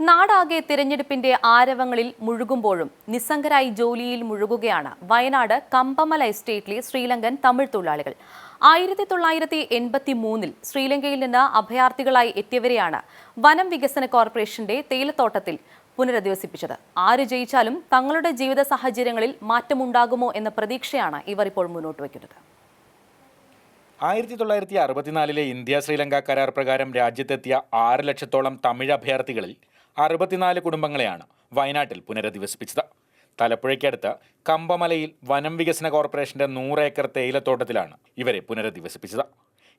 നാടാകെ തിരഞ്ഞെടുപ്പിന്റെ ആരവങ്ങളിൽ മുഴുകുമ്പോഴും നിസ്സംഗരായി ജോലിയിൽ മുഴുകുകയാണ് വയനാട് കമ്പമല എസ്റ്റേറ്റിലെ ശ്രീലങ്കൻ തമിഴ് തൊഴിലാളികൾ. 1983-ൽ ശ്രീലങ്കയിൽ നിന്ന് അഭയാർത്ഥികളായി എത്തിയവരെയാണ് വനം വികസന കോർപ്പറേഷന്റെ തേയിലത്തോട്ടത്തിൽ പുനരധിവസിപ്പിച്ചത്. ആര് ജയിച്ചാലും തങ്ങളുടെ ജീവിത സാഹചര്യങ്ങളിൽ മാറ്റമുണ്ടാകുമോ എന്ന പ്രതീക്ഷയാണ് ഇവർ ഇപ്പോൾ മുന്നോട്ട് വയ്ക്കുന്നത്. 1964-ലെ ഇന്ത്യ ശ്രീലങ്ക കരാർ പ്രകാരം രാജ്യത്തെത്തിയ 6 ലക്ഷത്തോളം തമിഴ് അഭയാർത്ഥികളിൽ 64 കുടുംബങ്ങളെയാണ് വയനാട്ടിൽ പുനരധിവസിപ്പിച്ചത്. തലപ്പുഴയ്ക്കടുത്ത് കമ്പമലയിൽ വനം വികസന കോർപ്പറേഷന്റെ 100 ഏക്കർ തേയിലത്തോട്ടത്തിലാണ് ഇവരെ പുനരധിവസിപ്പിച്ചത്.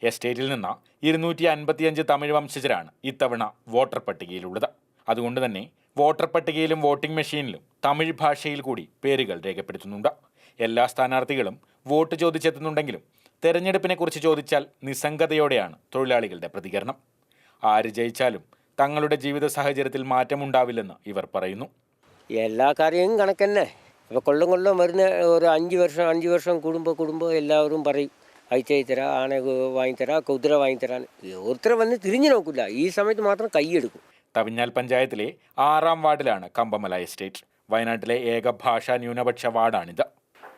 എസ്റ്റേറ്റിൽ നിന്ന് 255 തമിഴ് വംശജരാണ് ഇത്തവണ വോട്ടർ പട്ടികയിലുള്ളത്. അതുകൊണ്ട് തന്നെ വോട്ടർ പട്ടികയിലും വോട്ടിംഗ് മെഷീനിലും തമിഴ് ഭാഷയിൽ കൂടി പേരുകൾ രേഖപ്പെടുത്തുന്നുണ്ട്. എല്ലാ സ്ഥാനാർത്ഥികളും വോട്ട് ചോദിച്ചെത്തുന്നുണ്ടെങ്കിലും തെരഞ്ഞെടുപ്പിനെക്കുറിച്ച് ചോദിച്ചാൽ നിസ്സംഗതയോടെയാണ് തൊഴിലാളികളുടെ പ്രതികരണം. ആര് ജയിച്ചാലും തങ്ങളുടെ ജീവിത സാഹചര്യത്തിൽ മാറ്റമുണ്ടാവില്ലെന്ന് ഇവർ പറയുന്നു. എല്ലാ കാര്യവും കണക്കന്നെ. ഇപ്പോൾ കൊല്ലം വരുന്ന ഒരു 5 വർഷം കൂടുമ്പോൾ എല്ലാവരും പറയും അയച്ചു തരാം, ആന വാങ്ങിത്തരാം, കുതിര വാങ്ങിത്തരാൻ. ഓരോരുത്തർ വന്ന് തിരിഞ്ഞു നോക്കില്ല, ഈ സമയത്ത് മാത്രം കൈയെടുക്കും. തവിഞ്ഞാൽ പഞ്ചായത്തിലെ 6-ാം വാർഡിലാണ് കമ്പമല എസ്റ്റേറ്റ്. വയനാട്ടിലെ ഏക ഭാഷാ ന്യൂനപക്ഷ വാർഡാണിത്.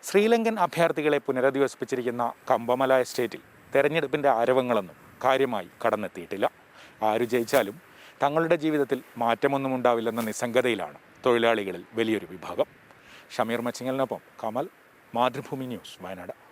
ശ്രീലങ്കൻ അഭയാർത്ഥികളെ പുനരധിവസിപ്പിച്ചിരിക്കുന്ന കമ്പമല എസ്റ്റേറ്റിൽ തെരഞ്ഞെടുപ്പിൻ്റെ ആരവങ്ങളൊന്നും കാര്യമായി കടന്നെത്തിയിട്ടില്ല. ആരു ജയിച്ചാലും തങ്ങളുടെ ജീവിതത്തിൽ മാറ്റമൊന്നും ഉണ്ടാവില്ലെന്ന നിസ്സംഗതയിലാണ് തൊഴിലാളികളിൽ വലിയൊരു വിഭാഗം. ഷമീർ മച്ചിങ്ങലിനൊപ്പം കമൽ, മാതൃഭൂമി ന്യൂസ്, വയനാട്.